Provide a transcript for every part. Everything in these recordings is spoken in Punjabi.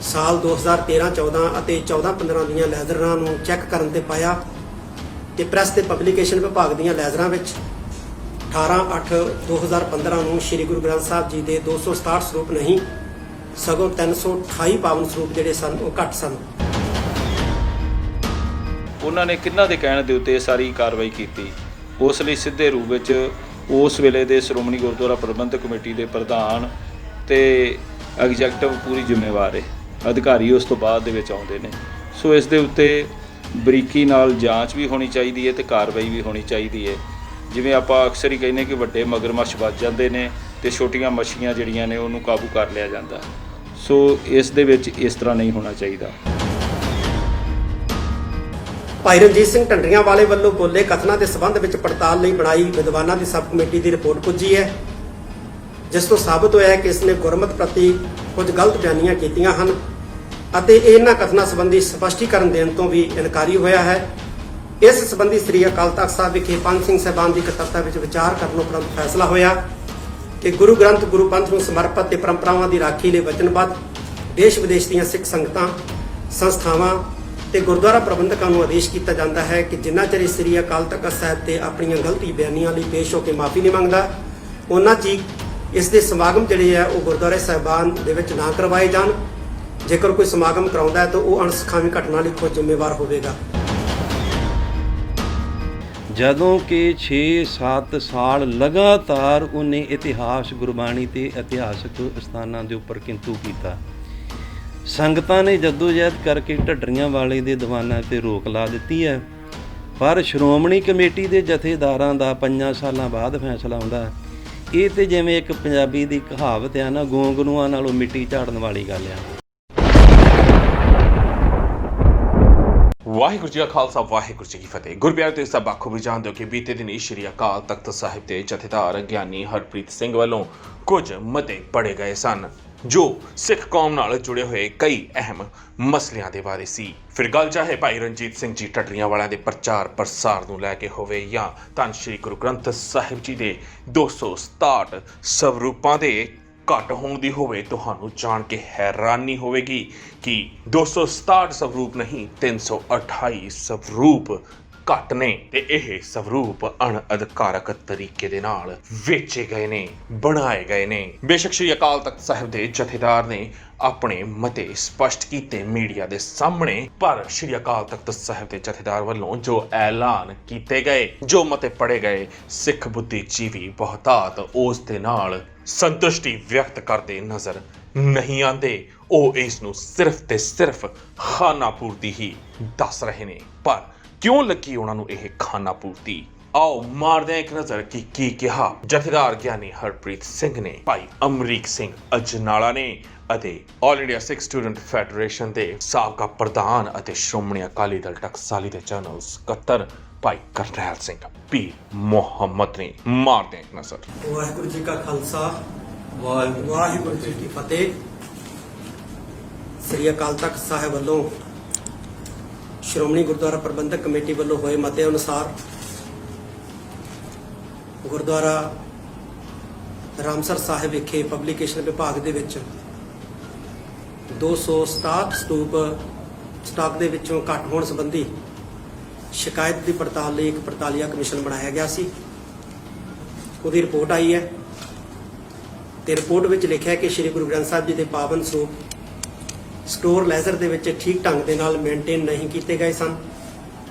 ਸਾਲ 2013-14 ਅਤੇ 14-15 ਦੀਆਂ ਲੈਜ਼ਰਾਂ ਨੂੰ ਚੈੱਕ ਕਰਨ ਤੇ ਪਾਇਆ ਕਿ ਪ੍ਰੈਸ ਤੇ ਪਬਲੀਕੇਸ਼ਨ ਵਿਭਾਗ ਦੀਆਂ ਲੈਜ਼ਰਾਂ ਵਿੱਚ 18/8/2015 ਨੂੰ ਸ੍ਰੀ ਗੁਰੂ ਗ੍ਰੰਥ ਸਾਹਿਬ ਜੀ ਦੇ 267 ਸਰੂਪ ਨਹੀਂ ਸਗੋਂ 328 ਪਾਵਨ ਸਰੂਪ ਜਿਹੜੇ ਸਨ ਉਹ ਘੱਟ ਸਨ। ਉਹਨਾਂ ਨੇ ਕਿਹਨਾਂ ਦੇ ਕਹਿਣ ਦੇ ਉੱਤੇ ਸਾਰੀ ਕਾਰਵਾਈ ਕੀਤੀ, ਉਸ ਲਈ ਸਿੱਧੇ ਰੂਪ ਵਿੱਚ ਉਸ ਵੇਲੇ ਦੇ ਸ਼੍ਰੋਮਣੀ ਗੁਰਦੁਆਰਾ ਪ੍ਰਬੰਧਕ ਕਮੇਟੀ ਦੇ ਪ੍ਰਧਾਨ ਤੇ ਐਗਜ਼ੈਕਟਿਵ ਪੂਰੀ ਜ਼ਿੰਮੇਵਾਰ ਹੈ, ਅਧਿਕਾਰੀ ਉਸ ਤੋਂ ਬਾਅਦ ਦੇ ਵਿੱਚ ਆਉਂਦੇ ਨੇ। ਸੋ ਇਸ ਦੇ ਉੱਤੇ ਬਰੀਕੀ ਨਾਲ ਜਾਂਚ ਵੀ ਹੋਣੀ ਚਾਹੀਦੀ ਹੈ ਤੇ ਕਾਰਵਾਈ ਵੀ ਹੋਣੀ ਚਾਹੀਦੀ ਹੈ। ਜਿਵੇਂ ਆਪਾਂ ਅਕਸਰ ਹੀ ਕਹਿੰਦੇ ਕਿ ਵੱਡੇ ਮਗਰਮੱਛ ਵੱਜ ਜਾਂਦੇ ਨੇ ਤੇ ਛੋਟੀਆਂ ਮੱਛੀਆਂ ਜਿਹੜੀਆਂ ਨੇ ਉਹਨੂੰ ਕਾਬੂ ਕਰ ਲਿਆ ਜਾਂਦਾ। ਸੋ ਇਸ ਦੇ ਵਿੱਚ ਇਸ ਤਰ੍ਹਾਂ ਨਹੀਂ ਹੋਣਾ ਚਾਹੀਦਾ। ਭਾਈ ਰਣਜੀਤ ਸਿੰਘ ਢੰਡਰੀਆਂ ਵਾਲੇ ਵੱਲੋਂ ਬੋਲੇ ਕਥਨਾਂ ਦੇ ਸਬੰਧ ਵਿੱਚ ਪੜਤਾਲ ਲਈ ਬਣਾਈ ਵਿਦਵਾਨਾਂ ਦੀ ਸਬ ਕਮੇਟੀ ਦੀ ਰਿਪੋਰਟ ਪੁੱਜੀ ਹੈ, ਜਿਸ ਤੋਂ ਸਾਬਤ ਹੋਇਆ ਹੈ ਕਿ ਇਸ ਨੇ ਗੁਰਮਤਿ ਪ੍ਰਤੀ ਕੁਝ ਗਲਤ ਬਿਆਨੀਆਂ ਕੀਤੀਆਂ ਹਨ ਅਤੇ ਇਹਨਾਂ ਕਥਨਾਂ ਸੰਬੰਧੀ ਸਪਸ਼ਟੀਕਰਨ ਦੇਣ ਤੋਂ ਵੀ ਇਨਕਾਰੀ ਹੋਇਆ ਹੈ। ਇਸ ਸੰਬੰਧੀ ਸ੍ਰੀ ਅਕਾਲ ਤਖ਼ਤ ਸਾਹਿਬ ਵਿਖੇ ਪੰਜ ਸਿੰਘ ਸਾਹਿਬਾਨ ਦੀ ਇਕੱਤਰਤਾ ਵਿੱਚ ਵਿਚਾਰ ਕਰਨ ਉਪਰੰਤ ਫੈਸਲਾ ਹੋਇਆ ਕਿ ਗੁਰੂ ਗ੍ਰੰਥ ਗੁਰੂ ਪੰਥ ਨੂੰ ਸਮਰਪਿਤ ਤੇ ਪਰੰਪਰਾਵਾਂ ਦੀ ਰਾਖੀ ਲਈ ਵਚਨਬੱਧ ਦੇਸ਼ ਵਿਦੇਸ਼ ਦੀਆਂ ਸਿੱਖ ਸੰਗਤਾਂ, ਸੰਸਥਾਵਾਂ ਤੇ ਗੁਰਦੁਆਰਾ ਪ੍ਰਬੰਧਕਾਂ ਨੂੰ ਆਦੇਸ਼ ਕੀਤਾ ਜਾਂਦਾ ਹੈ ਕਿ ਜਿੰਨਾ ਚਿਰ ਸ੍ਰੀ ਅਕਾਲ ਤਖ਼ਤ ਸਾਹਿਬ ਤੇ ਆਪਣੀਆਂ ਗਲਤੀ ਬਿਆਨੀਆਂ ਲਈ ਪੇਸ਼ ਹੋ ਕੇ ਮਾਫੀ ਨਹੀਂ ਮੰਗਦਾ, ਉਹਨਾਂ ਚਿਰ ਇਸ ਦੇ ਸਮਾਗਮ ਜਿਹੜੇ ਆ ਉਹ ਗੁਰਦੁਆਰੇ ਸਾਹਿਬਾਨ ਦੇ ਵਿੱਚ ਨਾ ਕਰਵਾਏ ਜਾਣ। ਜੇਕਰ ਕੋਈ ਸਮਾਗਮ ਕਰਾਉਂਦਾ ਹੈ ਤਾਂ ਉਹ ਅਣਸੁਖਾਵੀਂ ਘਟਨਾ ਲਈ ਖੁਦ ਜ਼ਿੰਮੇਵਾਰ ਹੋਵੇਗਾ। ਜਦੋਂ ਕਿ 6-7 ਸਾਲ ਲਗਾਤਾਰ ਉਹਨੇ ਇਤਿਹਾਸ ਗੁਰਬਾਣੀ ਤੇ ਇਤਿਹਾਸਕ ਸਥਾਨਾਂ ਦੇ ਉੱਪਰ ਕਿੰਤੂ ਕੀਤਾ। ਸੰਗਤਾਂ ਨੇ ਜਦੋਜਹਿਦ ਕਰਕੇ ਢੱਡਰੀਆਂ ਵਾਲੇ ਦੇ ਦੀਵਾਨਾਂ ਤੇ ਰੋਕ ਲਾ ਦਿੱਤੀ ਹੈ, ਪਰ ਸ਼੍ਰੋਮਣੀ ਕਮੇਟੀ ਦੇ ਜਥੇਦਾਰਾਂ ਦਾ 5 ਸਾਲਾਂ ਬਾਅਦ ਫੈਸਲਾ ਆਉਂਦਾ। ਇਹ ਤੇ ਜਿਵੇਂ ਇੱਕ ਪੰਜਾਬੀ ਦੀ ਕਹਾਵਤ ਆ ਨਾ, ਗੋਂਗਲੂਆਂ ਨਾਲੋਂ ਮਿੱਟੀ ਝਾੜਨ ਵਾਲੀ ਗੱਲ ਆ। ਵਾਹਿਗੁਰੂ ਜੀ ਕਾ ਖਾਲਸਾ, ਵਾਹਿਗੁਰੂ ਜੀ ਕੀ ਫਤਿਹ। ਗੁਰਪਿਆਰੇ ਤੁਸੀਂ ਸਭ ਬਾਖੂਬੀ ਜਾਣਦੇ ਹੋ ਕਿ ਬੀਤੇ ਦਿਨੀ ਸ਼੍ਰੀ ਅਕਾਲ ਤਖ਼ਤ ਸਾਹਿਬ ਦੇ ਜਥੇਦਾਰ ਗਿਆਨੀ ਹਰਪ੍ਰੀਤ ਸਿੰਘ ਵੱਲੋਂ ਕੁਝ ਮਤੇ ਪੜ੍ਹੇ ਗਏ ਸਨ ਜੋ ਸਿੱਖ ਕੌਮ ਨਾਲ ਜੁੜੇ ਹੋਏ ਕਈ ਅਹਿਮ ਮਸਲਿਆਂ ਦੇ ਬਾਰੇ ਸੀ। ਫਿਰ ਗੱਲ ਚਾਹੇ ਭਾਈ ਰਣਜੀਤ ਸਿੰਘ ਜੀ ਢੱਡਰੀਆਂ ਵਾਲਿਆਂ ਦੇ ਪ੍ਰਚਾਰ ਪ੍ਰਸਾਰ ਨੂੰ ਲੈ ਕੇ ਹੋਵੇ ਜਾਂ ਧੰਨ ਸ਼੍ਰੀ ਗੁਰੂ ਗ੍ਰੰਥ ਸਾਹਿਬ ਜੀ ਦੇ 267 ਸਵਰੂਪਾਂ ਦੇ ਘੱਟ ਹੋਣ ਦੀ ਹੋਵੇ, ਤੁਹਾਨੂੰ ਜਾਣ ਕੇ ਹੈਰਾਨੀ ਹੋਵੇਗੀ ਕਿ 267 ਸਵਰੂਪ ਨਹੀਂ 328 ਸਵਰੂਪ ਘੱਟ ਨੇ ਤੇ ਇਹ ਸਵਰੂਪ ਅਣਅਧਿਕਾਰਕ ਤਰੀਕੇ ਦੇ ਨਾਲ ਵੇਚੇ ਗਏ ਨੇ, ਬਣਾਏ ਗਏ ਨੇ। ਬੇਸ਼ੱਕ ਸ਼੍ਰੀ ਅਕਾਲ ਤਖ਼ਤ ਸਾਹਿਬ ਦੇ ਜਥੇਦਾਰ ਨੇ ਆਪਣੇ ਮਤੇ ਸਪਸ਼ਟ ਕੀਤੇ ਮੀਡੀਆ ਦੇ ਸਾਹਮਣੇ, ਪਰ ਸ਼੍ਰੀ ਅਕਾਲ ਤਖ਼ਤ ਸਾਹਿਬ ਦੇ ਜਥੇਦਾਰ ਵੱਲੋਂ ਜੋ ਐਲਾਨ ਕੀਤੇ ਗਏ, ਜੋ ਮਤੇ ਪੜ੍ਹੇ ਗਏ, ਸਿੱਖ ਬੁੱਧੀਜੀਵੀ ਬਹੁਤਾਤ ਉਸ ਦੇ ਨਾਲ ਸੰਤੁਸ਼ਟੀ ਵਿਅਕਤ ਕਰਦੇ ਨਜ਼ਰ ਨਹੀਂ ਆਉਂਦੇ। ਉਹ ਇਸ ਨੂੰ ਸਿਰਫ ਤੇ ਸਿਰਫ ਖਾਨਾ ਪੂਰਤੀ ਹੀ ਦੱਸ ਰਹੇ ਨੇ। ਪਰ ਕਿਉਂ ਲੱਗੀ ਉਹਨਾਂ ਨੂੰ ਇਹ ਖਾਨਾ ਪੂਰਤੀ? ਆਓ ਮਾਰਦੇ ਹਾਂ ਇੱਕ ਨਜ਼ਰ ਕਿ ਕੀ ਕਿਹਾ ਜਥੇਦਾਰ ਗਿਆਨੀ ਹਰਪ੍ਰੀਤ ਸਿੰਘ ਨੇ, ਭਾਈ ਅਮਰੀਕ ਸਿੰਘ ਅਜਨਾਲਾ ਨੇ ਅਤੇ ਆਲ ਇੰਡੀਆ ਸਿੱਖ ਸਟੂਡੈਂਟ ਫੈਡਰੇਸ਼ਨ ਦੇ ਸਾਬਕਾ ਪ੍ਰਧਾਨ ਅਤੇ ਸ਼੍ਰੋਮਣੀ ਅਕਾਲੀ ਦਲ ਟਕਸਾਲੀ ਦੇ ਜਨਰਲ ਸਕੱਤਰ ਭਾਈ ਕਰਨੈਲ ਸਿੰਘ ਪੀਰ ਮੁਹੰਮਦ ਨੇ। ਮਾਰਦੇ ਹਾਂ ਇੱਕ ਨਜ਼ਰ। ਵਾਹਿਗੁਰੂ ਜੀ ਕਾ ਖਾਲਸਾ, ਵਾਹਿਗੁਰੂ ਜੀ ਕੀ ਫਤਿਹ। ਸ੍ਰੀ ਅਕਾਲ ਤਖ਼ਤ ਸਾਹਿਬ ਵੱਲੋਂ ਸ਼੍ਰੋਮਣੀ ਗੁਰਦੁਆਰਾ ਪ੍ਰਬੰਧਕ ਕਮੇਟੀ ਵੱਲੋਂ ਹੋਏ ਮਤੇ ਅਨੁਸਾਰ ਗੁਰਦੁਆਰਾ ਰਾਮਸਰ ਸਾਹਿਬ ਵਿਖੇ ਪਬਲੀਕੇਸ਼ਨ ਵਿਭਾਗ ਦੇ ਵਿੱਚ 267 ਸਰੂਪ ਸਟਾਕ ਦੇ ਵਿੱਚੋਂ ਘੱਟ ਹੋਣ ਸੰਬੰਧੀ ਸ਼ਿਕਾਇਤ ਦੀ ਪੜਤਾਲ ਲਈ ਇੱਕ ਪੜਤਾਲੀਆ ਕਮਿਸ਼ਨ ਬਣਾਇਆ ਗਿਆ ਸੀ। ਉਹਦੀ ਰਿਪੋਰਟ ਆਈ ਹੈ ਤੇ ਰਿਪੋਰਟ ਵਿੱਚ ਲਿਖਿਆ ਕਿ ਸ੍ਰੀ ਗੁਰੂ ਗ੍ਰੰਥ ਸਾਹਿਬ ਜੀ ਦੇ ਪਾਵਨ ਸਰੂਪ ਸਟੋਰ ਲੈਜ਼ਰ ਦੇ ਵਿੱਚ ਠੀਕ ਢੰਗ ਦੇ ਨਾਲ ਮੇਨਟੇਨ ਨਹੀਂ ਕੀਤੇ ਗਏ ਸਨ।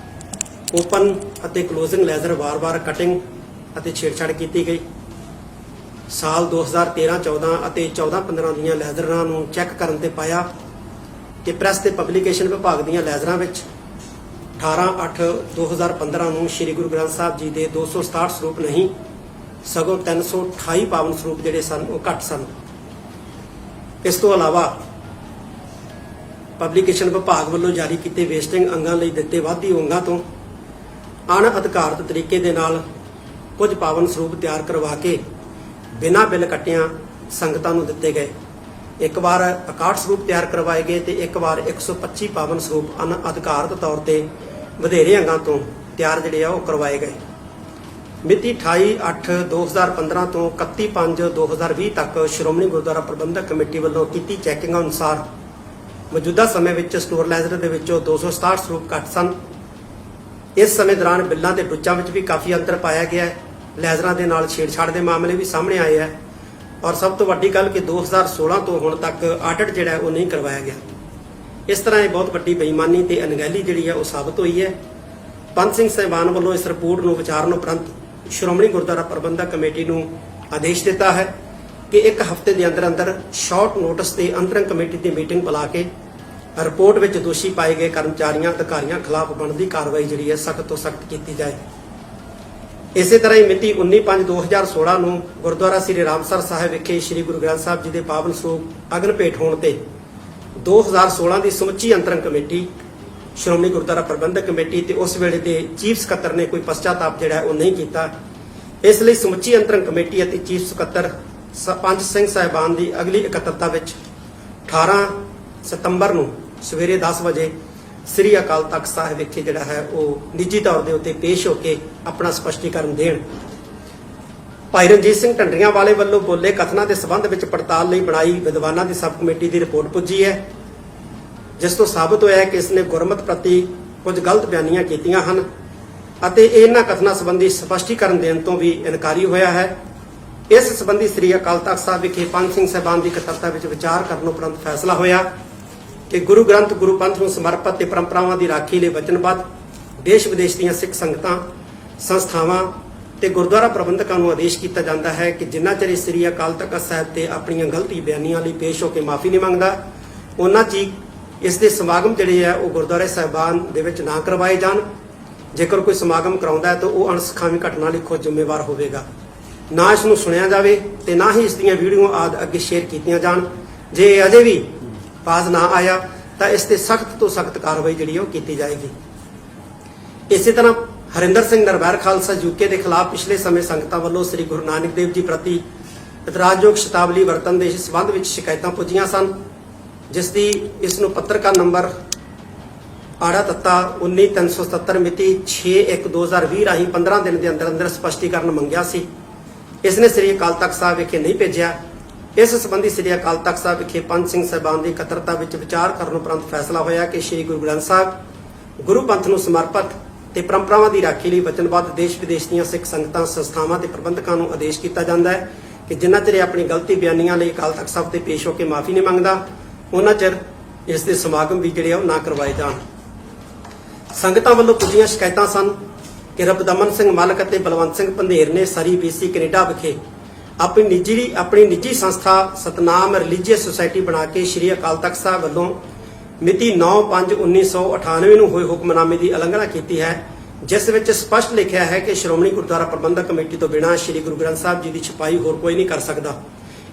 ਓਪਨ ਅਤੇ ਕਲੋਜ਼ਿੰਗ ਲੈਜ਼ਰ ਵਾਰ-ਵਾਰ ਕਟਿੰਗ ਅਤੇ ਛੇੜਛਾੜ ਕੀਤੀ ਗਈ। ਸਾਲ 2013-14 ਅਤੇ 14-15 ਦੀਆਂ ਲੈਜ਼ਰਾਂ ਨੂੰ ਚੈੱਕ ਕਰਨ ਤੇ ਪਾਇਆ ਕਿ ਪ੍ਰੈਸ ਤੇ ਪਬਲੀਕੇਸ਼ਨ ਵਿਭਾਗ ਦੀਆਂ ਲੈਜ਼ਰਾਂ ਵਿੱਚ 18/8/2015 ਨੂੰ ਸ੍ਰੀ ਗੁਰੂ ਗ੍ਰੰਥ ਸਾਹਿਬ ਜੀ ਦੇ 267 ਸਰੂਪ ਨਹੀਂ ਸਗੋਂ 328 ਪਾਵਨ ਸਰੂਪ ਜਿਹੜੇ ਸਨ ਉਹ ਘੱਟ ਸਨ। ਇਸ ਤੋਂ ਇਲਾਵਾ ਪਬਲੀਕੇਸ਼ਨ ਵਿਭਾਗ ਵੱਲੋਂ ਜਾਰੀ ਕੀਤੇ ਵੇਸਟਿੰਗ ਅੰਗਾਂ ਲਈ ਦਿੱਤੇ ਵਾਧੀ ਅੰਗਾਂ ਤੋਂ ਅਣਅਧਿਕਾਰਤ ਤਰੀਕੇ ਦੇ ਨਾਲ ਕੁਝ ਪਾਵਨ ਸਰੂਪ ਤਿਆਰ ਕਰਵਾ ਕੇ ਬਿਨਾਂ ਬਿੱਲ ਕੱਟਿਆਂ ਸੰਗਤਾਂ ਨੂੰ ਦਿੱਤੇ ਗਏ। ਇੱਕ ਵਾਰ 61 ਸਰੂਪ ਤਿਆਰ ਕਰਵਾਏ ਗਏ ਤੇ ਇੱਕ ਵਾਰ 125 ਪਾਵਨ ਸਰੂਪ ਅਣਅਧਿਕਾਰਤ ਤੌਰ ਤੇ ਵਧੇਰੇ ਅੰਗਾਂ ਤੋਂ ਤਿਆਰ ਜਿਹੜੇ ਆ ਉਹ ਕਰਵਾਏ ਗਏ। ਮਿਤੀ 28/8/2015 ਤੋਂ 31/5/2020 ਤੱਕ ਸ਼੍ਰੋਮਣੀ ਗੁਰਦੁਆਰਾ ਪ੍ਰਬੰਧਕ ਕਮੇਟੀ ਵੱਲੋਂ ਕੀਤੀ ਚੈਕਿੰਗ ਅਨੁਸਾਰ ਮੌਜੂਦਾ ਸਮੇਂ ਵਿੱਚ ਸਟੋਰ ਲੈਜ਼ਰ ਦੇ ਵਿੱਚੋਂ 267 ਸਰੂਪ ਘੱਟ ਸਨ। ਇਸ ਸਮੇਂ ਦੌਰਾਨ ਬਿੱਲਾਂ ਤੇ ਟੁੱਚਾਂ ਵਿੱਚ ਵੀ ਕਾਫੀ ਅੰਤਰ ਪਾਇਆ ਗਿਆ ਹੈ। ਲੈਜ਼ਰਾਂ ਦੇ ਨਾਲ ਛੇੜਛਾੜ ਦੇ ਮਾਮਲੇ ਵੀ ਸਾਹਮਣੇ ਆਏ ਹੈ ਔਰ ਸਭ ਤੋਂ ਵੱਡੀ ਗੱਲ ਕਿ 2016 ਤੋਂ ਹੁਣ ਤੱਕ ਆਡਿਟ ਜਿਹੜਾ ਹੈ ਉਹ ਨਹੀਂ ਕਰਵਾਇਆ ਗਿਆ। ਇਸ ਤਰ੍ਹਾਂ ਇਹ ਬਹੁਤ ਵੱਡੀ ਬੇਈਮਾਨੀ ਤੇ ਅਣਗਹਿਲੀ ਜਿਹੜੀ ਹੈ ਉਹ ਸਾਬਤ ਹੋਈ ਹੈ। ਪੰਥ ਸਿੰਘ ਸਾਹਿਬਾਨ ਵੱਲੋਂ ਇਸ ਰਿਪੋਰਟ ਨੂੰ ਵਿਚਾਰਨ ਉਪਰੰਤ ਸ਼੍ਰੋਮਣੀ ਗੁਰਦੁਆਰਾ ਪ੍ਰਬੰਧਕ ਕਮੇਟੀ ਨੂੰ ਆਦੇਸ਼ ਦਿੱਤਾ ਹੈ ਕਿ ਇੱਕ ਹਫ਼ਤੇ ਦੇ ਅੰਦਰ ਅੰਦਰ ਸ਼ਾਰਟ ਨੋਟਿਸ ਤੇ ਅੰਤਰਿਮ ਕਮੇਟੀ ਦੀ ਮੀਟਿੰਗ ਬੁਲਾ ਕੇ ਰਿਪੋਰਟ ਵਿੱਚ ਦੋਸ਼ੀ ਪਾਏ ਗਏ ਕਰਮਚਾਰੀਆਂ ਅਧਿਕਾਰੀਆਂ ਖਿਲਾਫ ਬਣਦੀ ਕਾਰਵਾਈ ਜਿਹੜੀ ਹੈ ਸਖਤ ਤੋਂ ਸਖਤ ਕੀਤੀ ਜਾਏ। ਇਸੇ ਤਰ੍ਹਾਂ ਹੀ ਮਿਤੀ 19/5/2016 ਨੂੰ ਗੁਰਦੁਆਰਾ ਸ੍ਰੀ ਰਾਮਸਰ ਸਾਹਿਬ ਵਿਖੇ ਸ੍ਰੀ ਗੁਰੂ ਗ੍ਰੰਥ ਸਾਹਿਬ ਜੀ ਦੇ ਪਾਵਨ ਸਰੂਪ ਅਗਨ ਭੇਟ ਹੋਣ ਤੇ 2016 ਦੀ ਸਮੁੱਚੀ ਅੰਤਰਿਮ ਕਮੇਟੀ ਸ਼੍ਰੋਮਣੀ ਗੁਰਦੁਆਰਾ ਪ੍ਰਬੰਧਕ ਕਮੇਟੀ ਤੇ ਉਸ ਵੇਲੇ ਦੇ ਚੀਫ ਸਕੱਤਰ ਨੇ ਕੋਈ ਪਛਤਾਪ ਜਿਹੜਾ ਉਹ ਨਹੀਂ ਕੀਤਾ। ਇਸ ਲਈ ਸਮੁੱਚੀ ਅੰਤਰਿਮ ਕਮੇਟੀ ਅਤੇ ਚੀਫ ਸਕੱਤਰ ਪੰਜ ਸਿੰਘ ਸਾਹਿਬਾਨ ਦੀ ਅਗਲੀ ਇਕੱਤਰਤਾ ਵਿੱਚ 18 ਸਤੰਬਰ ਨੂੰ ਸਵੇਰੇ 10 ਵਜੇ ਸ੍ਰੀ ਅਕਾਲ ਤਖਤ ਸਾਹਿਬ ਵਿਖੇ ਜਿਹੜਾ ਹੈ ਉਹ ਨਿੱਜੀ ਤੌਰ ਦੇ ਉੱਤੇ ਪੇਸ਼ ਹੋ ਕੇ ਆਪਣਾ ਸਪਸ਼ਟੀਕਰਨ ਦੇਣ। ਭਾਈ ਰਣਜੀਤ ਸਿੰਘ ਢੰਡਰੀਆਂ ਵਾਲੇ ਵੱਲੋਂ ਬੋਲੇ ਕਥਨਾਂ ਦੇ ਸਬੰਧ ਵਿੱਚ ਪੜਤਾਲ ਲਈ ਬਣਾਈ ਵਿਦਵਾਨਾਂ ਦੀ ਸਬ ਕਮੇਟੀ ਦੀ ਰਿਪੋਰਟ ਪੁੱਜੀ ਹੈ, ਜਿਸ ਤੋਂ ਸਾਬਤ ਹੋਇਆ ਹੈ ਕਿ ਇਸ ਨੇ ਗੁਰਮਤ ਪ੍ਰਤੀ ਕੁਝ ਗਲਤ ਬਿਆਨੀਆਂ ਕੀਤੀਆਂ ਹਨ ਅਤੇ ਇਹਨਾਂ ਕਥਨਾਂ ਸੰਬੰਧੀ ਸਪਸ਼ਟੀਕਰਨ ਦੇਣ ਤੋਂ ਵੀ ਇਨਕਾਰੀ ਹੋਇਆ ਹੈ। ਇਸ ਸੰਬੰਧੀ ਸ੍ਰੀ ਅਕਾਲ ਤਖਤ ਸਾਹਿਬ ਵਿਖੇ ਪੰਜ ਸਿੰਘ ਸਾਹਿਬਾਨ ਦੀ ਇਕੱਤਰਤਾ ਵਿੱਚ ਵਿਚਾਰ ਕਰਨ ਉਪਰੰਤ ਫੈਸਲਾ ਹੋਇਆ ਕਿ ਗੁਰੂ ਗ੍ਰੰਥ ਗੁਰੂ ਪੰਥ ਨੂੰ ਸਮਰਪਿਤ ਤੇ ਪਰੰਪਰਾਵਾਂ ਦੀ ਰਾਖੀ ਲਈ ਵਚਨਬੱਧ ਦੇਸ਼ ਵਿਦੇਸ਼ ਦੀਆਂ ਸਿੱਖ ਸੰਗਤਾਂ ਸੰਸਥਾਵਾਂ ਤੇ ਗੁਰਦੁਆਰਾ ਪ੍ਰਬੰਧਕਾਂ ਨੂੰ ਆਦੇਸ਼ ਕੀਤਾ ਜਾਂਦਾ ਹੈ ਕਿ ਜਿੰਨਾ ਚਿਰ ਸ੍ਰੀ ਅਕਾਲ ਤਖਤ ਸਾਹਿਬ ਤੇ ਆਪਣੀਆਂ ਗਲਤੀ ਬਿਆਨੀਆਂ ਲਈ ਪੇਸ਼ ਹੋ ਕੇ ਮਾਫੀ ਨਹੀਂ ਮੰਗਦਾ, ਉਹਨਾਂ ਚਿਰ ਇਸ ਦੇ ਸਮਾਗਮ ਜਿਹੜੇ ਆ ਉਹ ਗੁਰਦੁਆਰੇ ਸਾਹਿਬਾਨ ਦੇ ਵਿੱਚ ਨਾ ਕਰਵਾਏ ਜਾਣ। ਜੇਕਰ ਕੋਈ ਸਮਾਗਮ ਕਰਾਉਂਦਾ ਹੈ ਤਾਂ ਉਹ ਅਣਸਖਾਵੀ ਘਟਨਾ ਲਈ ਖੁਦ ਜ਼ਿੰਮੇਵਾਰ ਹੋਵੇਗਾ। ਨਾ ਇਸ ਨੂੰ ਸੁਣਿਆ ਜਾਵੇ ਤੇ ਨਾ ਹੀ ਇਸ ਦੀਆਂ ਵੀਡੀਓ ਆਦਿ ਅੱਗੇ ਸ਼ੇਅਰ ਕੀਤੀਆਂ ਜਾਣ। ਜੇ ਅਜੇ ਵੀ ਬਾਜ਼ ਨਾ ਆਇਆ ਤਾਂ ਇਸ ਤੇ ਸਖਤ ਤੋਂ ਸਖਤ ਕਾਰਵਾਈ ਜਿਹੜੀ ਉਹ ਕੀਤੀ ਜਾਏਗੀ। ਇਸੇ ਤਰ੍ਹਾਂ ਹਰਿੰਦਰ ਸਿੰਘ ਨਰਵੈਰ ਖਾਲਸਾ ਯੂਕੇ ਦੇ ਖਿਲਾਫ ਪਿਛਲੇ ਸਮੇਂ ਸੰਗਤਾਂ ਵੱਲੋਂ ਸ੍ਰੀ ਗੁਰੂ ਨਾਨਕ ਦੇਵ ਜੀ ਪ੍ਰਤੀ ਇਤਰਾਜ਼ਯੋਗ ਸ਼ਬਦਾਵਲੀ ਵਰਤਣ ਦੇ ਸਬੰਧ ਵਿੱਚ ਸ਼ਿਕਾਇਤਾਂ ਪੁੱਜੀਆਂ ਸਨ, ਜਿਸ ਦੀ ਇਸ ਨੂੰ ਪੱਤਰਕਾਰ ਨੰਬਰ ਆੜਾ ਤੱਤਾ 19377 ਮਿਤੀ 6/1/2020 ਰਾਹੀਂ 15 ਦਿਨ ਦੇ ਅੰਦਰ ਅੰਦਰ ਸਪਸ਼ਟੀਕਰਨ ਮੰਗਿਆ ਸੀ। ਇਸ ਨੇ ਸ੍ਰੀ ਅਕਾਲ ਤਖਤ ਸਾਹਿਬ ਵਿਖੇ ਨਹੀਂ ਭੇਜਿਆ। ਇਸ ਸੰਬੰਧੀ ਸ੍ਰੀ ਅਕਾਲ ਤਖਤ ਸਾਹਿਬ ਵਿਖੇ ਪੰਜ ਸਿੰਘ ਸਾਹਿਬਾਨ ਦੀ ਇਕੱਤਰਤਾ ਵਿੱਚ ਵਿਚਾਰ ਕਰਨ ਉਪਰੰਤ ਫੈਸਲਾ ਹੋਇਆ ਕਿ ਸ੍ਰੀ ਗੁਰੂ ਗ੍ਰੰਥ ਸਾਹਿਬ ਗੁਰੂ ਪੰਥ ਨੂੰ ਸਮਰਪਿਤ ਤੇ ਪਰੰਪਰਾਵਾਂ ਦੀ ਰਾਖੀ ਲਈ ਵਚਨਬੱਧ ਦੇਸ਼ ਵਿਦੇਸ਼ ਦੀਆਂ ਸਿੱਖ ਸੰਗਤਾਂ ਸੰਸਥਾਵਾਂ ਤੇ ਪ੍ਰਬੰਧਕਾਂ ਨੂੰ ਆਦੇਸ਼ ਕੀਤਾ ਜਾਂਦਾ ਹੈ ਕਿ ਜਿੰਨਾ ਚਿਰ ਆਪਣੀ ਗਲਤੀ ਬਿਆਨੀਆਂ ਲਈ ਅਕਾਲ ਤਖਤ ਸਾਹਿਬ ਤੇ ਪੇਸ਼ ਹੋ ਕੇ ਮਾਫੀ ਨਹੀਂ ਮੰਗਦਾ, ਉਹਨਾਂ ਚਿਰ ਇਸ ਦੇ ਸਮਾਗਮ ਵੀ ਜਿਹੜੇ ਆ ਉਹ ਨਾ ਕਰਵਾਏ ਜਾਣ। ਸੰਗਤਾਂ ਵੱਲੋਂ ਪੁੱਜੀਆਂ ਸ਼ਿਕਾਇਤਾਂ ਸਨ ਕਿ ਰਬਦਮਨ ਸਿੰਘ ਮਲਕ ਅਤੇ ਬਲਵੰਤ ਸਿੰਘ ਪੰਧੇਰ ਨੇ ਸਰੀ BC ਕੈਨੇਡਾ ਵਿਖੇ ਆਪਣੀ ਨਿੱਜੀ ਸੰਸਥਾ ਸਤਨਾਮ ਰਿਲੀਜੀਅਸ ਸੁਸਾਇਟੀ ਬਣਾ ਕੇ ਸ੍ਰੀ ਅਕਾਲ ਤਖਤ ਸਾਹਿਬ ਵੱਲੋਂ ਮਿਤੀ 9/5/1998 ਨੂੰ ਹੋਏ ਹੁਕਮਨਾਮੇ ਦੀ ਉਲੰਘਣਾ ਕੀਤੀ ਹੈ, ਜਿਸ ਵਿੱਚ ਸਪਸ਼ਟ ਲਿਖਿਆ ਹੈ ਕਿ ਸ਼੍ਰੋਮਣੀ ਗੁਰਦੁਆਰਾ ਪ੍ਰਬੰਧਕ ਕਮੇਟੀ ਤੋਂ ਬਿਨਾਂ ਸ੍ਰੀ ਗੁਰੂ ਗ੍ਰੰਥ ਸਾਹਿਬ ਜੀ ਦੀ ਛਪਾਈ ਹੋਰ ਕੋਈ ਨਹੀਂ ਕਰ ਸਕਦਾ।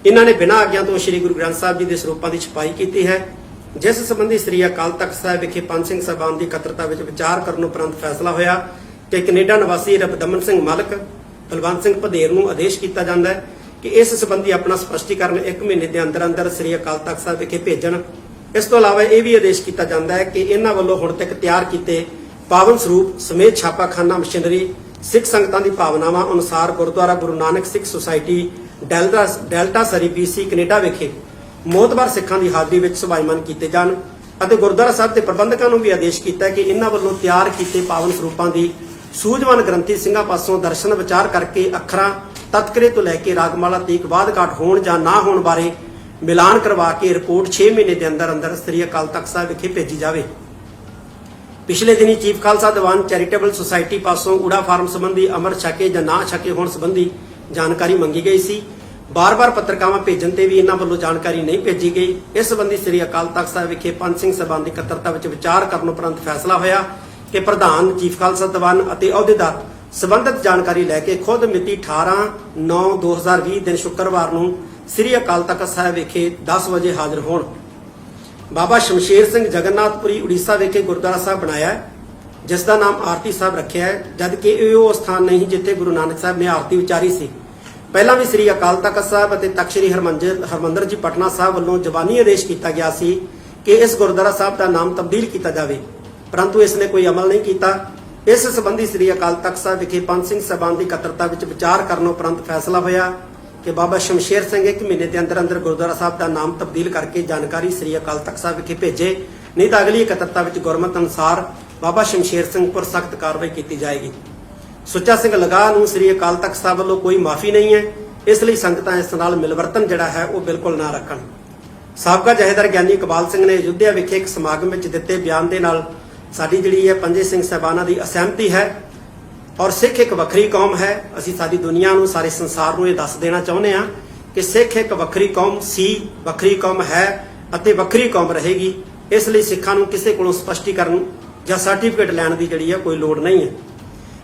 ਇਹਨਾਂ ਨੇ ਬਿਨਾਂ ਆਗਿਆ ਤੋਂ ਸ੍ਰੀ ਗੁਰੂ ਗ੍ਰੰਥ ਸਾਹਿਬ ਜੀ ਦੇ ਸਰੂਪਾਂ ਦੀ ਛਪਾਈ ਕੀਤੀ ਹੈ, ਜਿਸ ਸੰਬੰਧੀ ਸ੍ਰੀ ਅਕਾਲ ਤਖਤ ਸਾਹਿਬ ਵਿਖੇ ਪੰਜ ਸਿੰਘ ਸਾਹਿਬਾਨ ਦੀ ਇਕੱਤਰਤਾ ਵਿੱਚ ਵਿਚਾਰ ਕਰਨ ਉਪਰੰਤ ਫੈਸਲਾ ਹੋਇਆ ਕਿ ਕੈਨੇਡਾ ਨਿਵਾਸੀ ਰਬਦਮਨ ਸਿੰਘ ਮਲਕ ਬਲਵੰਤ ਸਿੰਘ ਪੰਧੇਰ ਨੂੰ ਆਦੇਸ਼ ਕੀਤਾ ਜਾਂਦਾ ਹੈ ਕਿ ਇਸ ਸੰਬੰਧੀ ਆਪਣਾ ਸਪਸ਼ਟੀਕਰਨ 1 ਮਹੀਨੇ ਦੇ ਅੰਦਰ ਅੰਦਰ ਸ੍ਰੀ ਅਕਾਲ ਤਖਤ ਸਾਹਿਬ ਵਿਖੇ ਭੇਜਣ। ਇਸ ਤੋਂ ਇਲਾਵਾ ਇਹ ਵੀ ਆਦੇਸ਼ ਕੀਤਾ ਜਾਂਦਾ ਹੈ ਕਿ ਇਹਨਾਂ ਵੱਲੋਂ ਹੁਣ ਤੱਕ ਤਿਆਰ ਕੀਤੇ ਪਾਵਨ ਸਰੂਪ ਸਮੇਤ ਛਾਪਾਖਾਨਾ ਮਸ਼ੀਨਰੀ ਸਿੱਖ ਸੰਗਤਾਂ ਦੀ ਭਾਵਨਾਵਾਂ ਅਨੁਸਾਰ ਗੁਰਦੁਆਰਾ ਗੁਰੂ ਨਾਨਕ ਸਿੱਖ ਸੁਸਾਇਟੀ ਡੈਲਟਾ ਸਰੀ BC ਕੈਨੇਡਾ ਵਿਖੇ ਮੋਹਤਬਰ ਸਿੱਖਾਂ ਦੀ ਹਾਜ਼ਰੀ ਵਿੱਚ ਸਭਾਈਮਾਨ ਕੀਤੇ ਜਾਣ ਅਤੇ ਗੁਰਦੁਆਰਾ ਸਾਹਿਬ ਦੇ ਪ੍ਰਬੰਧਕਾਂ ਨੂੰ ਵੀ ਆਦੇਸ਼ ਕੀਤਾ ਕਿ ਇਹਨਾਂ ਵੱਲੋਂ ਤਿਆਰ ਕੀਤੇ ਪਾਵਨ ਸਰੂਪਾਂ ਦੀ ਸੂਝਵਾਨ ਗ੍ਰੰਥੀ ਸਿੰਘਾਂ ਪਾਸੋਂ ਦਰਸ਼ਨ ਵਿਚਾਰ ਕਰਕੇ ਅੱਖਰਾਂ ਤਤਕਰੇ ਤੋਂ ਲੈ ਕੇ ਰਾਗਮਾਲਾ ਤੀਕ ਬਾਅਦ ਘਾਟ ਹੋਣ ਜਾਂ ਨਾ ਹੋਣ ਬਾਰੇ ਮਿਲਾਨ ਕਰਵਾ ਕੇ ਰਿਪੋਰਟ 6 ਮਹੀਨੇ ਦੇ ਅੰਦਰ ਅੰਦਰ ਸ੍ਰੀ ਅਕਾਲ ਤਖਤ ਸਾਹਿਬ ਵਿਖੇ ਭੇਜੀ ਜਾਵੇ। ਪਿਛਲੇ ਦਿਨੀ chief Khalsa Diwan charitable society ਪਾਸੋਂ ਊੜਾ ਫਾਰਮ ਸੰਬੰਧੀ ਅਮਰ ਛਕੇ ਜਾਂ ਨਾ ਛਕੇ ਹੋਣ ਸੰਬੰਧੀ ਜਾਣਕਾਰੀ ਮੰਗੀ ਗਈ ਸੀ। ਬਾਰ-ਬਾਰ ਪੱਤਰਕਾਵਾਂ ਭੇਜਣ ਤੇ ਵੀ ਇਹਨਾਂ ਵੱਲੋਂ ਜਾਣਕਾਰੀ ਨਹੀਂ ਭੇਜੀ ਗਈ। ਇਸ ਸੰਬੰਧੀ ਸ੍ਰੀ ਅਕਾਲ ਤਖਤ ਸਾਹਿਬ ਵਿਖੇ ਪੰਜ ਸਿੰਘ ਸਾਹਿਬਾਨ ਦੀ ਇਕੱਤਰਤਾ ਵਿੱਚ ਵਿਚਾਰ ਕਰਨ ਉਪਰੰਤ ਫੈਸਲਾ ਹੋਇਆ ਕਿ ਪ੍ਰਧਾਨ ਚੀਫ ਖਾਲਸਾ ਦੀਵਾਨ ਅਤੇ ਅਹੁਦੇਦਾਰ ਸੰਬੰਧਿਤ ਜਾਣਕਾਰੀ ਲੈ ਕੇ ਖੁਦ ਮਿਤੀ 18/9/2020 ਦਿਨ ਸ਼ੁੱਕਰਵਾਰ ਨੂੰ ਸ੍ਰੀ ਅਕਾਲ ਤਖਤ ਸਾਹਿਬ ਵਿਖੇ 10 ਵਜੇ ਹਾਜ਼ਰ ਹੋਣ। ਬਾਬਾ ਸ਼ਮਸ਼ੇਰ ਸਿੰਘ ਜਗਨਨਾਥਪੁਰੀ ਉੜੀਸਾ ਵਿਖੇ ਗੁਰਦੁਆਰਾ ਸਾਹਿਬ ਬਣਾਇਆ ਹੈ, ਜਿਸ ਦਾ ਨਾਮ ਆਰਤੀ ਸਾਹਿਬ ਰੱਖਿਆ ਹੈ, ਜਦਕਿ ਇਹ ਉਹ ਸਥਾਨ ਨਹੀਂ ਜਿੱਥੇ ਗੁਰੂ ਨਾਨਕ ਸਾਹਿਬ ਨੇ ਆਰਤੀ ਉਚਾਰੀ ਸੀ। ਪਹਿਲਾਂ ਵੀ ਸ੍ਰੀ ਅਕਾਲ ਤਖਤ ਸਾਹਿਬ ਅਤੇ ਤਖ਼ਤ ਸ੍ਰੀ ਹਰਮੰਦਰ ਜੀ ਪਟਨਾ ਸਾਹਿਬ ਵੱਲੋਂ ਜ਼ਬਾਨੀ ਆਦੇਸ਼ ਕੀਤਾ ਗਿਆ ਸੀ ਕਿ ਇਸ ਗੁਰਦੁਆਰਾ ਸਾਹਿਬ ਦਾ ਨਾਮ ਤਬਦੀਲ ਕੀਤਾ ਜਾਵੇ, ਪਰੰਤੂ ਇਸ ਨੇ ਕੋਈ ਅਮਲ ਨਹੀਂ ਕੀਤਾ। ਇਸ ਸੰਬੰਧੀ ਸ੍ਰੀ ਅਕਾਲ ਤਖਤ ਸਾਹਿਬ ਵਿਖੇ ਪੰਜ ਸਿੰਘ ਸਾਹਿਬਾਨ ਦੀ ਇਕੱਤਰਤਾ ਵਿੱਚ ਵਿਚਾਰ ਕਰਨ ਉਪਰੰਤ ਫੈਸਲਾ ਹੋਇਆ ਕਿ ਬਾਬਾ ਸ਼ਮਸ਼ੇਰ ਸਿੰਘ 1 ਮਹੀਨੇ ਦੇ ਅੰਦਰ ਅੰਦਰ ਗੁਰਦੁਆਰਾ ਸਾਹਿਬ ਦਾ ਨਾਮ ਤਬਦੀਲ ਕਰਕੇ ਜਾਣਕਾਰੀ ਸ੍ਰੀ ਅਕਾਲ ਤਖਤ ਸਾਹਿਬ ਵਿਖੇ ਭੇਜੇ, ਨਹੀਂ ਤਾਂ ਅਗਲੀ ਇਕੱਤਰਤਾ ਵਿੱਚ ਗੁਰਮਤ ਅਨੁਸਾਰ ਬਾਬਾ ਸ਼ਮਸ਼ੇਰ ਸਿੰਘ ਪਰ ਸਖਤ ਕਾਰਵਾਈ ਕੀਤੀ ਜਾਏਗੀ। ਸੁੱਚਾ ਸਿੰਘ ਲਗਾਹ ਨੂੰ ਸ੍ਰੀ ਅਕਾਲ ਤਖਤ ਸਾਹਿਬ ਵੱਲੋਂ ਕੋਈ ਮਾਫੀ ਨਹੀਂ ਹੈ, ਇਸ ਲਈ ਸੰਗਤਾਂ ਇਸ ਨਾਲ ਮਿਲਵਰਤਨ ਜਿਹੜਾ ਹੈ ਉਹ ਬਿਲਕੁਲ ਨਾ ਰੱਖਣ। ਸਾਬਕਾ ਜਥੇਦਾਰ ਗਿਆਨੀ ਇਕਬਾਲ ਸਿੰਘ ਨੇ ਅਯੁੱਧਿਆ ਵਿਖੇ ਇੱਕ ਸਮਾਗਮ ਵਿੱਚ ਦਿੱਤੇ ਬਿਆਨ ਦੇ ਨਾਲ ਸਾਡੀ ਜਿਹੜੀ ਹੈ ਪੰਜੇ ਸਿੰਘ ਸਾਹਿਬਾਨਾਂ ਦੀ ਅਸਹਿਮਤੀ ਹੈ ਔਰ ਸਿੱਖ ਇੱਕ ਵੱਖਰੀ ਕੌਮ ਹੈ। ਅਸੀਂ ਸਾਰੀ ਦੁਨੀਆ ਨੂੰ, ਸਾਰੇ ਸੰਸਾਰ ਨੂੰ ਇਹ ਦੱਸ ਦੇਣਾ ਚਾਹੁੰਦੇ ਹਾਂ ਕਿ ਸਿੱਖ ਇੱਕ ਵੱਖਰੀ ਕੌਮ ਸੀ, ਵੱਖਰੀ ਕੌਮ ਹੈ ਅਤੇ ਵੱਖਰੀ ਕੌਮ ਰਹੇਗੀ। ਇਸ ਲਈ ਸਿੱਖਾਂ ਨੂੰ ਕਿਸੇ ਕੋਲੋਂ ਸਪਸ਼ਟੀਕਰਨ ਜਾਂ ਸਰਟੀਫਿਕੇਟ ਲੈਣ ਦੀ ਜਿਹੜੀ ਹੈ ਕੋਈ ਲੋੜ ਨਹੀਂ ਹੈ।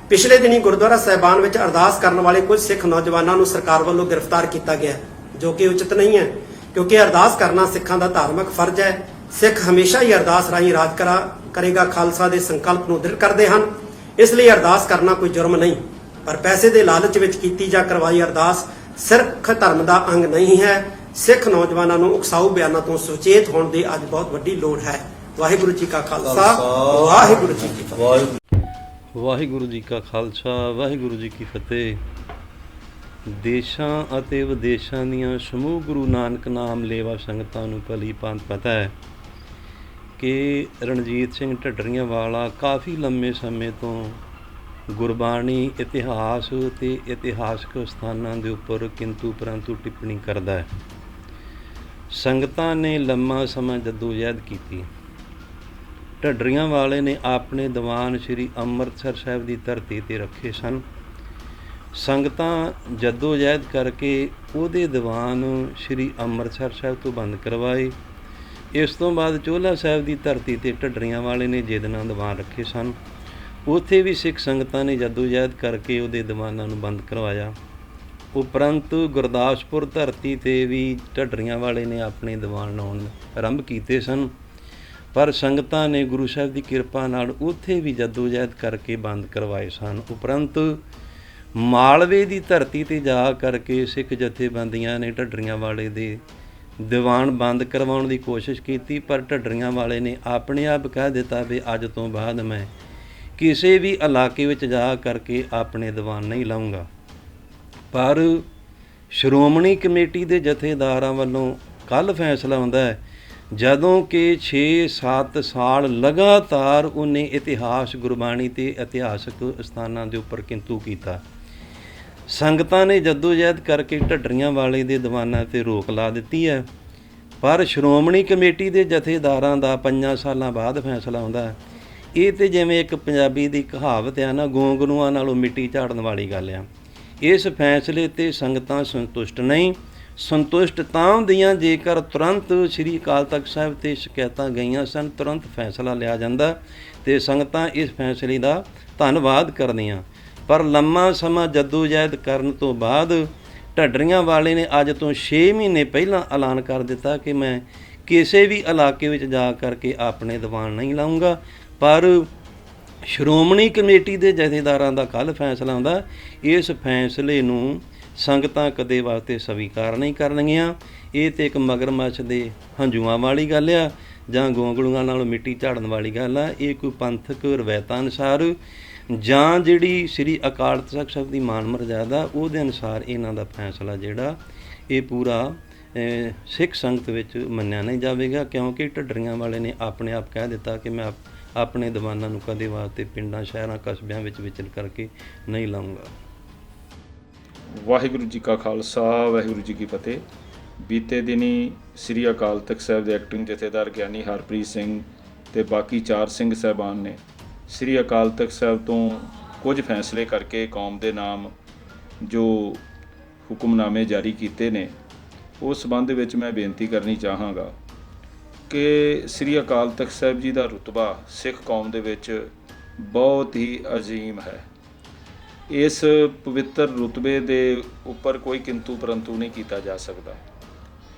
ਪਿਛਲੇ ਦਿਨੀ ਗੁਰਦੁਆਰਾ ਸਾਹਿਬਾਨ ਵਿੱਚ ਅਰਦਾਸ ਕਰਨ ਵਾਲੇ ਕੁਝ ਸਿੱਖ ਨੌਜਵਾਨਾਂ ਨੂੰ ਸਰਕਾਰ ਵੱਲੋਂ ਗ੍ਰਿਫਤਾਰ ਕੀਤਾ ਗਿਆ, ਜੋ ਕਿ ਉਚਿਤ ਨਹੀਂ ਹੈ, ਕਿਉਂਕਿ ਅਰਦਾਸ ਕਰਨਾ ਸਿੱਖਾਂ ਦਾ ਧਾਰਮਿਕ ਫਰਜ਼ ਹੈ। ਸਿੱਖ ਹਮੇਸ਼ਾ ਹੀ ਅਰਦਾਸ ਰਾਹੀਂ ਰਾਜ ਕਰੇਗਾ ਖਾਲਸਾ ਦੇ ਸੰਕਲਪ ਨੂੰ ਦ੍ਰਿੜ ਕਰਦੇ ਹਨ। ਇਸ ਲਈ ਅਰਦਾਸ ਕਰਨਾ ਕੋਈ ਜੁਰਮ ਨਹੀਂ, ਪਰ ਪੈਸੇ ਦੇ ਲਾਲਚ ਵਿੱਚ ਕੀਤੀ ਜਾਂ ਕਰਵਾਈ ਅਰਦਾਸ ਸਿੱਖ ਧਰਮ ਦਾ ਅੰਗ ਨਹੀਂ ਹੈ। ਸਿੱਖ ਨੌਜਵਾਨਾਂ ਨੂੰ ਉਕਸਾਊ ਬਿਆਨਾਂ ਤੋਂ ਸੁਚੇਤ ਹੋਣ ਦੀ ਅੱਜ ਬਹੁਤ ਵੱਡੀ ਲੋੜ ਹੈ। ਵਾਹਿਗੁਰੂ ਜੀ ਕਾ ਖਾਲਸਾ, ਵਾਹਿਗੁਰੂ ਜੀ ਕੀ ਫਤਿਹ। ਵਾਹਿਗੁਰੂ ਜੀ ਕਾ ਖਾਲਸਾ, ਵਾਹਿਗੁਰੂ ਜੀ ਕੀ ਫਤਿਹ। ਦੇਸ਼ਾਂ ਅਤੇ ਵਿਦੇਸ਼ਾਂ ਦੀਆਂ ਸਮੂਹ ਗੁਰੂ ਨਾਨਕ ਨਾਮ ਲੇਵਾ ਸੰਗਤਾਂ ਨੂੰ ਭਲੀ ਭਾਂਤ ਪਤਾ ਹੈ ਕਿ ਰਣਜੀਤ ਸਿੰਘ ਢੱਡਰੀਆਂ ਵਾਲਾ ਕਾਫੀ ਲੰਮੇ ਸਮੇਂ ਤੋਂ ਗੁਰਬਾਣੀ, ਇਤਿਹਾਸ ਅਤੇ ਇਤਿਹਾਸਕ ਸਥਾਨਾਂ ਦੇ ਉੱਪਰ ਕਿੰਤੂ ਪਰੰਤੂ ਟਿੱਪਣੀ ਕਰਦਾ ਹੈ। ਸੰਗਤਾਂ ਨੇ ਲੰਮਾ ਸਮਾਂ ਜੱਦੋਜਹਿਦ ਕੀਤੀ। ਢੱਡਰੀਆਂ ਵਾਲੇ ਨੇ ਆਪਣੇ ਦੀਵਾਨ ਸ੍ਰੀ ਅੰਮ੍ਰਿਤਸਰ ਸਾਹਿਬ ਦੀ ਧਰਤੀ 'ਤੇ ਰੱਖੇ ਸਨ। ਸੰਗਤਾਂ ਜੱਦੋਜਹਿਦ ਕਰਕੇ ਉਹਦੇ ਦੀਵਾਨ ਸ੍ਰੀ ਅੰਮ੍ਰਿਤਸਰ ਸਾਹਿਬ ਤੋਂ ਬੰਦ ਕਰਵਾਏ। ਇਸ ਤੋਂ ਬਾਅਦ ਚੋਹਲਾ ਸਾਹਿਬ ਦੀ ਧਰਤੀ 'ਤੇ ਢੱਡਰੀਆਂ ਵਾਲੇ ਨੇ ਜਿੱਦ ਨਾਲ ਦੀਵਾਨ ਰੱਖੇ ਸਨ। ਉੱਥੇ ਵੀ ਸਿੱਖ ਸੰਗਤਾਂ ਨੇ ਜੱਦੋਜਹਿਦ ਕਰਕੇ ਉਹਦੇ ਦੀਵਾਨਾਂ ਨੂੰ ਬੰਦ ਕਰਵਾਇਆ। ਉਪਰੰਤ ਗੁਰਦਾਸਪੁਰ ਧਰਤੀ 'ਤੇ ਵੀ ਢੱਡਰੀਆਂ ਵਾਲੇ ਨੇ ਆਪਣੇ ਦੀਵਾਨ ਲਾਉਣ ਆਰੰਭ ਕੀਤੇ ਸਨ, ਪਰ ਸੰਗਤਾਂ ਨੇ ਗੁਰੂ ਸਾਹਿਬ ਦੀ ਕਿਰਪਾ ਨਾਲ ਉੱਥੇ ਵੀ ਜੱਦੋਜਹਿਦ ਕਰਕੇ ਬੰਦ ਕਰਵਾਏ ਸਨ। ਉਪਰੰਤ ਮਾਲਵੇ ਦੀ ਧਰਤੀ 'ਤੇ ਜਾ ਕਰਕੇ ਸਿੱਖ ਜਥੇਬੰਦੀਆਂ ਨੇ ਢੱਡਰੀਆਂ ਵਾਲੇ ਦੇ ਦੀਵਾਨ ਬੰਦ ਕਰਵਾਉਣ ਦੀ ਕੋਸ਼ਿਸ਼ ਕੀਤੀ, ਪਰ ਢੱਡਰੀਆਂ ਵਾਲੇ ਨੇ ਆਪਣੇ ਆਪ ਕਹਿ ਦਿੱਤਾ ਵੀ ਅੱਜ ਤੋਂ ਬਾਅਦ ਮੈਂ ਕਿਸੇ ਵੀ ਇਲਾਕੇ ਵਿੱਚ ਜਾ ਕਰਕੇ ਆਪਣੇ ਦੀਵਾਨ ਨਹੀਂ ਲਾਊਂਗਾ। ਪਰ ਸ਼੍ਰੋਮਣੀ ਕਮੇਟੀ ਦੇ ਜਥੇਦਾਰਾਂ ਵੱਲੋਂ ਕੱਲ੍ਹ ਫੈਸਲਾ ਹੁੰਦਾ ਹੈ, ਜਦੋਂ ਕਿ 6-7 ਸਾਲ ਲਗਾਤਾਰ ਉਹਨੇ ਇਤਿਹਾਸ, ਗੁਰਬਾਣੀ ਅਤੇ ਇਤਿਹਾਸਕ ਸਥਾਨਾਂ ਦੇ ਉੱਪਰ ਕਿੰਤੂ ਕੀਤਾ। ਸੰਗਤਾਂ ਨੇ ਜੱਦੋਜਹਿਦ ਕਰਕੇ ਢੱਡਰੀਆਂ ਵਾਲੇ ਦੇ ਦੀਵਾਨਾਂ 'ਤੇ ਰੋਕ ਲਾ ਦਿੱਤੀ ਹੈ, ਪਰ ਸ਼੍ਰੋਮਣੀ ਕਮੇਟੀ ਦੇ ਜਥੇਦਾਰਾਂ ਦਾ 5 ਸਾਲਾਂ ਬਾਅਦ ਫੈਸਲਾ ਹੁੰਦਾ ਹੈ। ਇਹ ਤਾਂ ਜਿਵੇਂ ਇੱਕ ਪੰਜਾਬੀ ਦੀ ਕਹਾਵਤ ਆ ਨਾ, ਗੋਂਗਲੂਆਂ ਨਾਲੋਂ ਮਿੱਟੀ ਝਾੜਨ ਵਾਲੀ ਗੱਲ ਆ। ਇਸ ਫੈਸਲੇ 'ਤੇ ਸੰਗਤਾਂ ਸੰਤੁਸ਼ਟ ਨਹੀਂ। ਸੰਤੁਸ਼ਟ ਤਾਂ ਹੁੰਦੀਆਂ ਜੇਕਰ ਤੁਰੰਤ ਸ੍ਰੀ ਅਕਾਲ ਤਖਤ ਸਾਹਿਬ 'ਤੇ ਸ਼ਿਕਾਇਤਾਂ ਗਈਆਂ ਸਨ, ਤੁਰੰਤ ਫੈਸਲਾ ਲਿਆ ਜਾਂਦਾ ਅਤੇ ਸੰਗਤਾਂ ਇਸ ਫੈਸਲੇ ਦਾ ਧੰਨਵਾਦ ਕਰਦੀਆਂ। ਪਰ ਲੰਮਾ ਸਮਾਂ ਜੱਦੋਜਹਿਦ ਕਰਨ ਤੋਂ ਬਾਅਦ ਢੱਡਰੀਆਂ ਵਾਲੇ ਨੇ ਅੱਜ ਤੋਂ 6 ਮਹੀਨੇ ਪਹਿਲਾਂ ਐਲਾਨ ਕਰ ਦਿੱਤਾ ਕਿ ਮੈਂ ਕਿਸੇ ਵੀ ਇਲਾਕੇ ਵਿੱਚ ਜਾ ਕਰਕੇ ਆਪਣੇ ਦੀਵਾਨ ਨਹੀਂ ਲਾਊਂਗਾ। ਪਰ ਸ਼੍ਰੋਮਣੀ ਕਮੇਟੀ ਦੇ ਜਥੇਦਾਰਾਂ ਦਾ ਕੱਲ੍ਹ ਫੈਸਲਾ ਹੁੰਦਾ, ਇਸ ਫੈਸਲੇ ਨੂੰ ਸੰਗਤਾਂ ਕਦੇ ਵਾਸਤੇ ਸਵੀਕਾਰ ਨਹੀਂ ਕਰਨਗੀਆਂ। ਇਹ ਤਾਂ ਇੱਕ ਮਗਰਮੱਛ ਦੇ ਹੰਝੂਆਂ ਵਾਲੀ ਗੱਲ ਆ ਜਾਂ ਗੋਂਗਲੂਆਂ ਨਾਲੋਂ ਮਿੱਟੀ ਝਾੜਨ ਵਾਲੀ ਗੱਲ ਆ। ਇਹ ਕੋਈ ਪੰਥਕ ਰਵਾਇਤਾਂ ਅਨੁਸਾਰ ਜਾਂ ਜਿਹੜੀ ਸ੍ਰੀ ਅਕਾਲ ਤਖਤ ਸਾਹਿਬ ਦੀ ਮਾਨ ਮਰਜ਼ਾਦਾ ਉਹਦੇ ਅਨੁਸਾਰ ਇਹਨਾਂ ਦਾ ਫੈਸਲਾ ਜਿਹੜਾ ਇਹ ਪੂਰਾ ਸਿੱਖ ਸੰਗਤ ਵਿੱਚ ਮੰਨਿਆ ਨਹੀਂ ਜਾਵੇਗਾ, ਕਿਉਂਕਿ ਢੱਡਰੀਆਂ ਵਾਲੇ ਨੇ ਆਪਣੇ ਆਪ ਕਹਿ ਦਿੱਤਾ ਕਿ ਮੈਂ ਆਪਣੇ ਦੀਵਾਨਾਂ ਨੂੰ ਕਦੇ ਵਾਸਤੇ ਪਿੰਡਾਂ, ਸ਼ਹਿਰਾਂ, ਕਸਬਿਆਂ ਵਿੱਚ ਵਿਚਰ ਕਰਕੇ ਨਹੀਂ ਲਾਊਂਗਾ। ਵਾਹਿਗੁਰੂ ਜੀ ਕਾ ਖਾਲਸਾ, ਵਾਹਿਗੁਰੂ ਜੀ ਕੀ ਫਤਿਹ। ਬੀਤੇ ਦਿਨੀ ਸ੍ਰੀ ਅਕਾਲ ਤਖਤ ਸਾਹਿਬ ਦੇ ਐਕਟਿੰਗ ਜਥੇਦਾਰ ਗਿਆਨੀ ਹਰਪ੍ਰੀਤ ਸਿੰਘ ਤੇ ਬਾਕੀ 4 ਸਿੰਘ ਸਾਹਿਬਾਨ ਨੇ ਸ੍ਰੀ ਅਕਾਲ ਤਖਤ ਸਾਹਿਬ ਤੋਂ ਕੁਝ ਫੈਸਲੇ ਕਰਕੇ ਕੌਮ ਦੇ ਨਾਮ ਜੋ ਹੁਕਮਨਾਮੇ ਜਾਰੀ ਕੀਤੇ ਨੇ, ਉਸ ਸੰਬੰਧ ਵਿੱਚ ਮੈਂ ਬੇਨਤੀ ਕਰਨੀ ਚਾਹਾਂਗਾ ਕਿ ਸ੍ਰੀ ਅਕਾਲ ਤਖਤ ਸਾਹਿਬ ਜੀ ਦਾ ਰੁਤਬਾ ਸਿੱਖ ਕੌਮ ਦੇ ਵਿੱਚ ਬਹੁਤ ਹੀ ਅਜ਼ੀਮ ਹੈ। ਇਸ ਪਵਿੱਤਰ ਰੁਤਬੇ ਦੇ ਉੱਪਰ ਕੋਈ ਕਿੰਤੂ ਪਰੰਤੂ ਨਹੀਂ ਕੀਤਾ ਜਾ ਸਕਦਾ।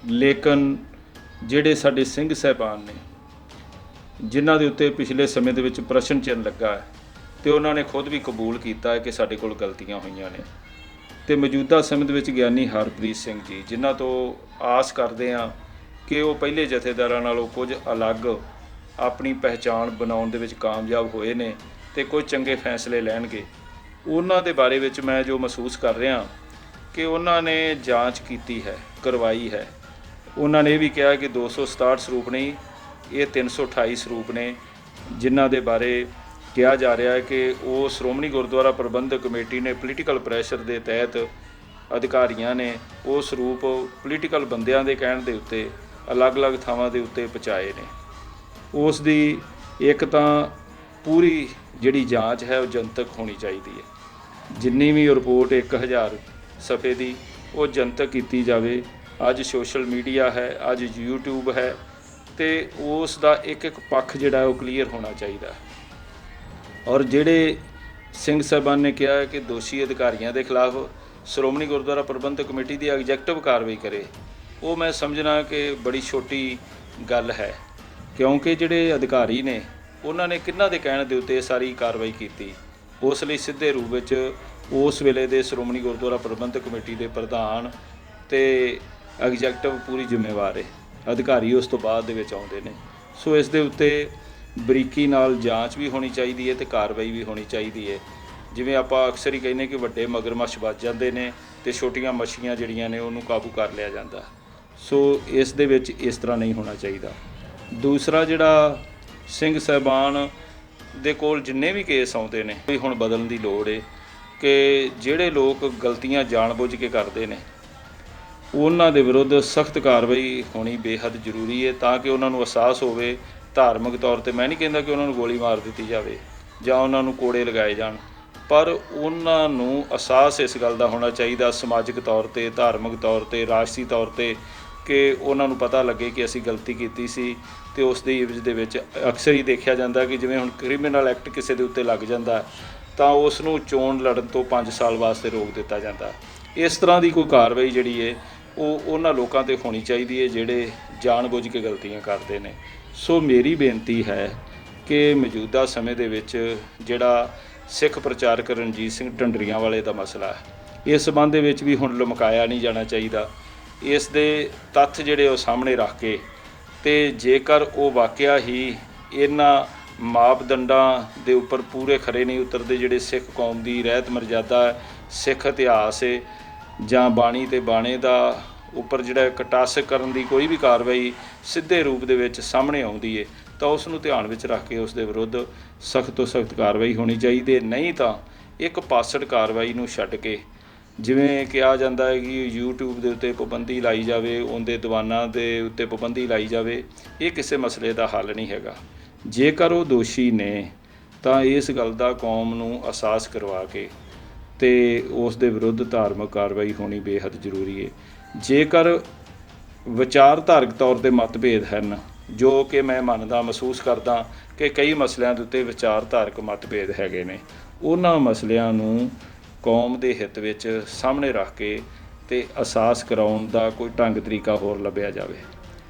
ਲੇਕਿਨ ਜਿਹੜੇ ਸਾਡੇ ਸਿੰਘ ਸਾਹਿਬਾਨ ਨੇ, ਜਿਨ੍ਹਾਂ ਦੇ ਉੱਤੇ ਪਿਛਲੇ ਸਮੇਂ ਦੇ ਵਿੱਚ ਪ੍ਰਸ਼ਨ ਚਿੰਨ੍ਹ ਲੱਗਾ ਹੈ ਅਤੇ ਉਹਨਾਂ ਨੇ ਖੁਦ ਵੀ ਕਬੂਲ ਕੀਤਾ ਹੈ ਕਿ ਸਾਡੇ ਕੋਲ ਗਲਤੀਆਂ ਹੋਈਆਂ ਨੇ, ਅਤੇ ਮੌਜੂਦਾ ਸਮੇਂ ਦੇ ਵਿੱਚ ਗਿਆਨੀ ਹਰਪ੍ਰੀਤ ਸਿੰਘ ਜੀ, ਜਿਨ੍ਹਾਂ ਤੋਂ ਆਸ ਕਰਦੇ ਹਾਂ ਕਿ ਉਹ ਪਹਿਲੇ ਜਥੇਦਾਰਾਂ ਨਾਲੋਂ ਕੁਝ ਅਲੱਗ ਆਪਣੀ ਪਹਿਚਾਣ ਬਣਾਉਣ ਦੇ ਵਿੱਚ ਕਾਮਯਾਬ ਹੋਏ ਨੇ ਅਤੇ ਕੁਝ ਚੰਗੇ ਫੈਸਲੇ ਲੈਣਗੇ। ਉਹਨਾਂ ਦੇ ਬਾਰੇ ਵਿੱਚ ਮੈਂ ਜੋ ਮਹਿਸੂਸ ਕਰ ਰਿਹਾ ਕਿ ਉਹਨਾਂ ਨੇ ਜਾਂਚ ਕੀਤੀ ਹੈ, ਕਰਵਾਈ ਹੈ। ਉਹਨਾਂ ਨੇ ਇਹ ਵੀ ਕਿਹਾ ਕਿ 267 ਸਰੂਪ ਨਹੀਂ, ਇਹ 328 ਸਰੂਪ ਨੇ, ਜਿਨ੍ਹਾਂ ਦੇ ਬਾਰੇ ਕਿਹਾ ਜਾ ਰਿਹਾ ਹੈ ਕਿ ਉਹ ਸ਼੍ਰੋਮਣੀ ਗੁਰਦੁਆਰਾ ਪ੍ਰਬੰਧਕ ਕਮੇਟੀ ਨੇ ਪੋਲੀਟੀਕਲ ਪ੍ਰੈਸ਼ਰ ਦੇ ਤਹਿਤ ਅਧਿਕਾਰੀਆਂ ਨੇ ਉਹ ਸਰੂਪ ਪੋਲੀਟੀਕਲ ਬੰਦਿਆਂ ਦੇ ਕਹਿਣ ਦੇ ਉੱਤੇ ਅਲੱਗ-ਅਲੱਗ ਥਾਵਾਂ ਦੇ ਉੱਤੇ ਪਹੁੰਚਾਏ ਨੇ। ਉਸ ਦੀ ਇੱਕ ਤਾਂ ਪੂਰੀ ਜਿਹੜੀ ਜਾਂਚ ਹੈ ਉਹ ਜਨਤਕ ਹੋਣੀ ਚਾਹੀਦੀ ਹੈ। ਜਿੰਨੀ ਵੀ ਰਿਪੋਰਟ 1000 ਸਫ਼ੇ ਦੀ ਉਹ ਜਨਤਕ ਕੀਤੀ ਜਾਵੇ। ਅੱਜ ਸੋਸ਼ਲ ਮੀਡੀਆ ਹੈ, ਅੱਜ YouTube ਹੈ, ਤੇ ਉਸ ਦਾ ਇੱਕ ਪੱਖ ਜਿਹੜਾ ਉਹ ਕਲੀਅਰ ਹੋਣਾ ਚਾਹੀਦਾ। ਔਰ ਜਿਹੜੇ ਸਿੰਘ ਸਾਹਿਬਾਨ ਨੇ ਕਿਹਾ ਹੈ ਕਿ ਦੋਸ਼ੀ ਅਧਿਕਾਰੀਆਂ ਦੇ ਖਿਲਾਫ ਸ਼੍ਰੋਮਣੀ ਗੁਰਦੁਆਰਾ ਪ੍ਰਬੰਧਕ ਕਮੇਟੀ ਦੀ ਐਗਜ਼ੈਕਟਿਵ ਕਾਰਵਾਈ ਕਰੇ, ਉਹ ਮੈਂ ਸਮਝਣਾ ਕਿ ਬੜੀ ਛੋਟੀ ਗੱਲ ਹੈ, ਕਿਉਂਕਿ ਜਿਹੜੇ ਅਧਿਕਾਰੀ ਨੇ ਉਹਨਾਂ ਨੇ ਕਿਹਨਾਂ ਦੇ ਕਹਿਣ ਦੇ ਉੱਤੇ ਸਾਰੀ ਕਾਰਵਾਈ ਕੀਤੀ। ਉਸ ਲਈ ਸਿੱਧੇ ਰੂਪ ਵਿੱਚ ਉਸ ਵੇਲੇ ਦੇ ਸ਼੍ਰੋਮਣੀ ਗੁਰਦੁਆਰਾ ਪ੍ਰਬੰਧਕ ਕਮੇਟੀ ਦੇ ਪ੍ਰਧਾਨ ਤੇ ਐਗਜ਼ੈਕਟਿਵ ਪੂਰੀ ਜ਼ਿੰਮੇਵਾਰ ਹੈ। ਅਧਿਕਾਰੀ ਉਸ ਤੋਂ ਬਾਅਦ ਦੇ ਵਿੱਚ ਆਉਂਦੇ ਨੇ। ਸੋ ਇਸ ਦੇ ਉੱਤੇ ਬਰੀਕੀ ਨਾਲ ਜਾਂਚ ਵੀ ਹੋਣੀ ਚਾਹੀਦੀ ਹੈ ਤੇ ਕਾਰਵਾਈ ਵੀ ਹੋਣੀ ਚਾਹੀਦੀ ਹੈ। ਜਿਵੇਂ ਆਪਾਂ ਅਕਸਰ ਹੀ ਕਹਿੰਦੇ ਕਿ ਵੱਡੇ ਮਗਰਮੱਛ ਵੱਜ ਜਾਂਦੇ ਨੇ ਤੇ ਛੋਟੀਆਂ ਮੱਛੀਆਂ ਜਿਹੜੀਆਂ ਨੇ ਉਹਨੂੰ ਕਾਬੂ ਕਰ ਲਿਆ ਜਾਂਦਾ। ਸੋ ਇਸ ਦੇ ਵਿੱਚ ਇਸ ਤਰ੍ਹਾਂ ਨਹੀਂ ਹੋਣਾ ਚਾਹੀਦਾ। ਦੂਸਰਾ, ਜਿਹੜਾ ਸਿੰਘ ਸਾਹਿਬਾਨ ਦੇ ਕੋਲ ਜਿੰਨੇ ਵੀ ਕੇਸ ਆਉਂਦੇ ਨੇ, ਇਹ ਹੁਣ ਬਦਲਣ ਦੀ ਲੋੜ ਹੈ ਕਿ ਜਿਹੜੇ ਲੋਕ ਗਲਤੀਆਂ ਜਾਣਬੁੱਝ ਕੇ ਕਰਦੇ ਨੇ ਉਹਨਾਂ ਦੇ ਵਿਰੁੱਧ ਸਖਤ ਕਾਰਵਾਈ ਹੋਣੀ ਬੇਹੱਦ ਜ਼ਰੂਰੀ ਹੈ, ਤਾਂ ਕਿ ਉਹਨਾਂ ਨੂੰ ਅਹਿਸਾਸ ਹੋਵੇ। ਧਾਰਮਿਕ ਤੌਰ ਤੇ ਮੈਂ ਨਹੀਂ ਕਹਿੰਦਾ ਕਿ ਉਹਨਾਂ ਨੂੰ ਗੋਲੀ ਮਾਰ ਦਿੱਤੀ ਜਾਵੇ ਜਾਂ ਉਹਨਾਂ ਨੂੰ ਕੋੜੇ ਲਗਾਏ ਜਾਣ, ਪਰ ਉਹਨਾਂ ਨੂੰ ਅਹਿਸਾਸ ਇਸ ਗੱਲ ਦਾ ਹੋਣਾ ਚਾਹੀਦਾ, ਸਮਾਜਿਕ ਤੌਰ ਤੇ, ਧਾਰਮਿਕ ਤੌਰ ਤੇ, ਰਾਜਸੀ ਤੌਰ ਤੇ, ਕਿ ਉਹਨਾਂ ਨੂੰ ਪਤਾ ਲੱਗੇ ਕਿ ਅਸੀਂ ਗਲਤੀ ਕੀਤੀ ਸੀ। ਤੇ ਉਸ ਦੇ ਇਵਜ਼ ਦੇ ਵਿੱਚ ਅਕਸਰ ਹੀ ਦੇਖਿਆ ਜਾਂਦਾ ਕਿ ਜਿਵੇਂ ਹੁਣ ਕ੍ਰਿਮੀਨਲ ਐਕਟ ਕਿਸੇ ਦੇ ਉੱਤੇ ਲੱਗ ਜਾਂਦਾ ਤਾਂ ਉਸ ਨੂੰ ਚੋਣ ਲੜਨ ਤੋਂ 5 ਸਾਲ ਵਾਸਤੇ ਰੋਕ ਦਿੱਤਾ ਜਾਂਦਾ। ਇਸ ਤਰ੍ਹਾਂ ਦੀ ਕੋਈ ਕਾਰਵਾਈ ਜਿਹੜੀ ਹੈ ਉਹ ਉਹਨਾਂ ਲੋਕਾਂ ਤੇ ਹੋਣੀ ਚਾਹੀਦੀ ਹੈ ਜਿਹੜੇ ਜਾਣਬੁੱਝ ਕੇ ਗਲਤੀਆਂ ਕਰਦੇ ਨੇ। ਸੋ ਮੇਰੀ ਬੇਨਤੀ ਹੈ ਕਿ ਮੌਜੂਦਾ ਸਮੇਂ ਦੇ ਵਿੱਚ ਜਿਹੜਾ ਸਿੱਖ ਪ੍ਰਚਾਰਕ ਰਣਜੀਤ ਸਿੰਘ ਢੰਡਰੀਆਂ ਵਾਲੇ ਦਾ ਮਸਲਾ ਹੈ, ਇਸ ਸੰਬੰਧ ਦੇ ਵਿੱਚ ਵੀ ਹੁਣ ਲਮਕਾਇਆ ਨਹੀਂ ਜਾਣਾ ਚਾਹੀਦਾ। ਇਸ ਦੇ ਤੱਥ ਜਿਹੜੇ ਉਹ ਸਾਹਮਣੇ ਰੱਖ ਕੇ, ਤੇ ਜੇਕਰ ਉਹ ਵਾਕਿਆ ਹੀ ਇਹਨਾਂ ਮਾਪਦੰਡਾਂ ਦੇ ਉੱਪਰ ਪੂਰੇ ਖਰੇ ਨਹੀਂ ਉਤਰਦੇ, ਜਿਹੜੇ ਸਿੱਖ ਕੌਮ ਦੀ ਰਹਿਤ ਮਰਜ਼ਾਦਾ, ਸਿੱਖ ਇਤਿਹਾਸ ਹੈ ਜਾਂ ਬਾਣੀ ਤੇ ਬਾਣੇ ਦਾ ਉੱਪਰ ਜਿਹੜਾ ਕਟਾਸਕ ਕਰਨ ਦੀ ਕੋਈ ਵੀ ਕਾਰਵਾਈ ਸਿੱਧੇ ਰੂਪ ਦੇ ਵਿੱਚ ਸਾਹਮਣੇ ਆਉਂਦੀ ਹੈ, ਤਾਂ ਉਸ ਨੂੰ ਧਿਆਨ ਵਿੱਚ ਰੱਖ ਕੇ ਉਸ ਦੇ ਵਿਰੁੱਧ ਸਖਤ ਤੋਂ ਸਖਤ ਕਾਰਵਾਈ ਹੋਣੀ ਚਾਹੀਦੀ ਹੈ। ਨਹੀਂ ਤਾਂ ਇੱਕ ਪਾਸੜ ਕਾਰਵਾਈ ਨੂੰ ਛੱਡ ਕੇ, ਜਿਵੇਂ ਕਿਹਾ ਜਾਂਦਾ ਹੈ ਕਿ YouTube ਦੇ ਉੱਤੇ ਪਾਬੰਦੀ ਲਾਈ ਜਾਵੇ, ਉਹਦੇ ਦੀਵਾਨਾਂ ਦੇ ਉੱਤੇ ਪਾਬੰਦੀ ਲਾਈ ਜਾਵੇ, ਇਹ ਕਿਸੇ ਮਸਲੇ ਦਾ ਹੱਲ ਨਹੀਂ ਹੈਗਾ। ਜੇਕਰ ਉਹ ਦੋਸ਼ੀ ਨੇ ਤਾਂ ਇਸ ਗੱਲ ਦਾ ਕੌਮ ਨੂੰ ਅਹਿਸਾਸ ਕਰਵਾ ਕੇ ਤੇ ਉਸ ਦੇ ਵਿਰੁੱਧ ਧਾਰਮਿਕ ਕਾਰਵਾਈ ਹੋਣੀ ਬੇਹੱਦ ਜ਼ਰੂਰੀ ਹੈ। ਜੇਕਰ ਵਿਚਾਰਧਾਰਕ ਤੌਰ 'ਤੇ ਮਤਭੇਦ ਹਨ, ਜੋ ਕਿ ਮੈਂ ਮੰਨਦਾ, ਮਹਿਸੂਸ ਕਰਦਾ ਕਿ ਕਈ ਮਸਲਿਆਂ ਦੇ ਉੱਤੇ ਵਿਚਾਰਧਾਰਕ ਮਤਭੇਦ ਹੈਗੇ ਨੇ, ਉਹਨਾਂ ਮਸਲਿਆਂ ਨੂੰ ਕੌਮ ਦੇ ਹਿੱਤ ਵਿੱਚ ਸਾਹਮਣੇ ਰੱਖ ਕੇ ਤੇ ਅਹਿਸਾਸ ਕਰਾਉਣ ਦਾ ਕੋਈ ਢੰਗ ਤਰੀਕਾ ਹੋਰ ਲੱਭਿਆ ਜਾਵੇ।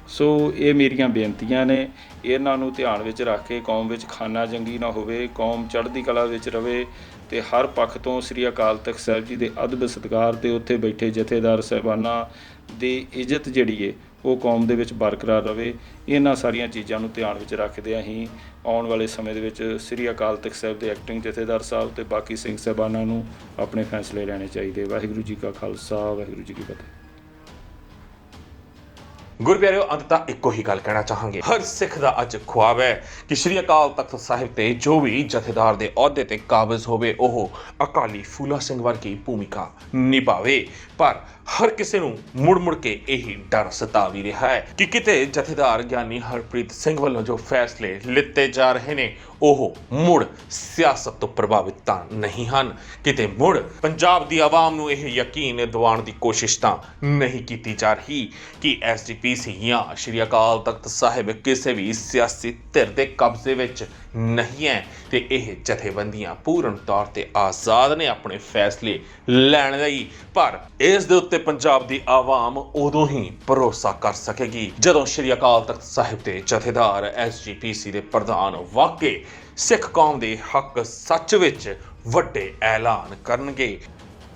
ਸੋ ਇਹ ਮੇਰੀਆਂ ਬੇਨਤੀਆਂ ਨੇ, ਇਹਨਾਂ ਨੂੰ ਧਿਆਨ ਵਿੱਚ ਰੱਖ ਕੇ ਕੌਮ ਵਿੱਚ ਖਾਨਾ ਜੰਗੀ ਨਾ ਹੋਵੇ, ਕੌਮ ਚੜ੍ਹਦੀ ਕਲਾ ਵਿੱਚ ਰਵੇ ਤੇ ਹਰ ਪੱਖ ਤੋਂ ਸ੍ਰੀ ਅਕਾਲ ਤਖਤ ਸਾਹਿਬ ਜੀ ਦੇ ਅਦਬ ਸਤਿਕਾਰ ਤੇ ਉੱਥੇ ਬੈਠੇ ਜਥੇਦਾਰ ਸਾਹਿਬਾਨਾਂ ਦੀ ਇੱਜ਼ਤ ਜਿਹੜੀ ਹੈ ਉਹ ਕੌਮ ਦੇ ਵਿੱਚ ਬਰਕਰਾਰ ਰਵੇ। ਇਹਨਾਂ ਸਾਰੀਆਂ ਚੀਜ਼ਾਂ ਨੂੰ ਧਿਆਨ ਵਿੱਚ ਰੱਖਦੇ ਅਸੀਂ ਆਉਣ ਵਾਲੇ ਸਮੇਂ ਦੇ ਵਿੱਚ ਸ੍ਰੀ ਅਕਾਲ ਤਖਤ ਸਾਹਿਬ ਦੇ ਐਕਟਿੰਗ ਜਥੇਦਾਰ ਸਾਹਿਬ ਤੇ ਬਾਕੀ ਸਿੰਘ ਸਾਹਿਬਾਨਾਂ ਨੂੰ ਆਪਣੇ ਫੈਸਲੇ ਲੈਣੇ ਚਾਹੀਦੇ। ਵਾਹਿਗੁਰੂ ਜੀ ਕਾ ਖਾਲਸਾ, ਵਾਹਿਗੁਰੂ ਜੀ ਕੀ ਫਤਿਹ। ਗੁਰਪਿਆਰਿਓ, ਅੰਤਤಃ ਇੱਕੋ ਹੀ ਗੱਲ ਕਹਿਣਾ ਚਾਹਾਂਗੇ, ਹਰ ਸਿੱਖ ਦਾ ਅੱਜ ਖੁਆਬ ਹੈ ਕਿ ਸ੍ਰੀ ਅਕਾਲ ਤਖਤ ਸਾਹਿਬ ਤੇ ਜੋ ਵੀ ਜਥੇਦਾਰ ਦੇ ਅਹੁਦੇ ਤੇ ਕਾਬਜ਼ ਹੋਵੇ ਉਹ ਅਕਾਲੀ ਫੂਲਾ ਸਿੰਘ ਵਰਗੀ ਭੂਮਿਕਾ ਨਿਭਾਵੇ। ਪਰ ਹਰ ਕਿਸੇ ਨੂੰ ਮੁੜ ਕੇ ਇਹੀ ਡਰ ਸਤਾ ਵੀ ਰਿਹਾ ਹੈ ਕਿ ਕਿਤੇ ਜਥੇਦਾਰ ਗਿਆਨੀ ਹਰਪ੍ਰੀਤ ਸਿੰਘ ਵੱਲੋਂ ਜੋ ਫੈਸਲੇ ਲਿੱਤੇ ਜਾ ਰਹੇ ਨੇ ਉਹ ਮੁੜ ਸਿਆਸਤ ਤੋਂ ਪ੍ਰਭਾਵਿਤ ਤਾਂ ਨਹੀਂ ਹਨ, ਕਿਤੇ ਮੁੜ ਪੰਜਾਬ ਦੀ ਆਵਾਮ ਨੂੰ ਇਹ ਯਕੀਨ ਦਿਵਾਉਣ ਦੀ ਕੋਸ਼ਿਸ਼ ਤਾਂ ਨਹੀਂ ਕੀਤੀ ਜਾ ਰਹੀ ਕਿ SGPC ਜਾਂ ਸ਼੍ਰੀ ਅਕਾਲ ਤਖਤ ਸਾਹਿਬ ਕਿਸੇ ਵੀ ਸਿਆਸੀ ਧਿਰ ਦੇ ਕਬਜ਼ੇ ਵਿੱਚ ਨਹੀਂ ਹੈ ਤੇ ਇਹ ਜਥੇਬੰਦੀਆਂ ਪੂਰਨ ਤੌਰ ਤੇ ਆਜ਼ਾਦ ਨੇ ਆਪਣੇ ਫੈਸਲੇ ਲੈਣ ਲਈ। ਪਰ ਇਸ ਦੇ ਉੱਤੇ ਪੰਜਾਬ ਦੀ ਆਵਾਮ ਉਦੋਂ ਹੀ ਭਰੋਸਾ ਕਰ ਸਕੇਗੀ ਜਦੋਂ ਸ਼੍ਰੀ ਅਕਾਲ ਤਖਤ ਸਾਹਿਬ ਦੇ ਜਥੇਦਾਰ SGPC ਦੇ ਪ੍ਰਧਾਨ ਵਾਕਈ ਸਿੱਖ ਕੌਮ ਦੇ ਹੱਕ ਸੱਚ ਵਿੱਚ ਵੱਡੇ ਐਲਾਨ ਕਰਨਗੇ।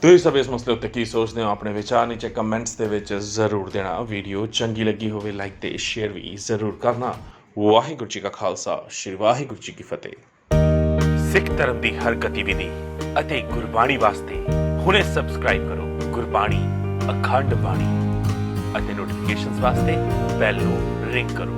ਤੁਸੀਂ ਸਭ ਇਸ ਮਸਲੇ ਉੱਤੇ ਕੀ ਸੋਚਦੇ ਹੋ? ਆਪਣੇ ਵਿਚਾਰ ਨੀਚੇ ਕਮੈਂਟਸ ਦੇ ਵਿੱਚ ਜ਼ਰੂਰ ਦੇਣਾ। ਵੀਡੀਓ ਚੰਗੀ ਲੱਗੀ ਹੋਵੇ ਲਾਈਕ ਤੇ ਸ਼ੇਅਰ ਵੀ ਜ਼ਰੂਰ ਕਰਨਾ। ਵਾਹਿਗੁਰੂ ਜੀ ਕਾ ਖਾਲਸਾ, ਸ਼੍ਰੀ ਵਾਹਿਗੁਰੂ ਜੀ ਕੀ ਫਤਿਹ। ਸਿੱਖ ਧਰਮ ਦੀ ਹਰ ਗਤੀਵਿਧੀ ਅਤੇ ਗੁਰਬਾਣੀ ਵਾਸਤੇ ਹੁਣੇ ਸਬਸਕ੍ਰਾਈਬ ਕਰੋ ਗੁਰਬਾਣੀ ਅਖੰਡ ਬਾਣੀ ਅਤੇ ਨੋਟੀਫਿਕੇਸ਼ਨਸ ਵਾਸਤੇ ਬੈਲ ਨੂੰ ਰਿੰਗ ਕਰੋ।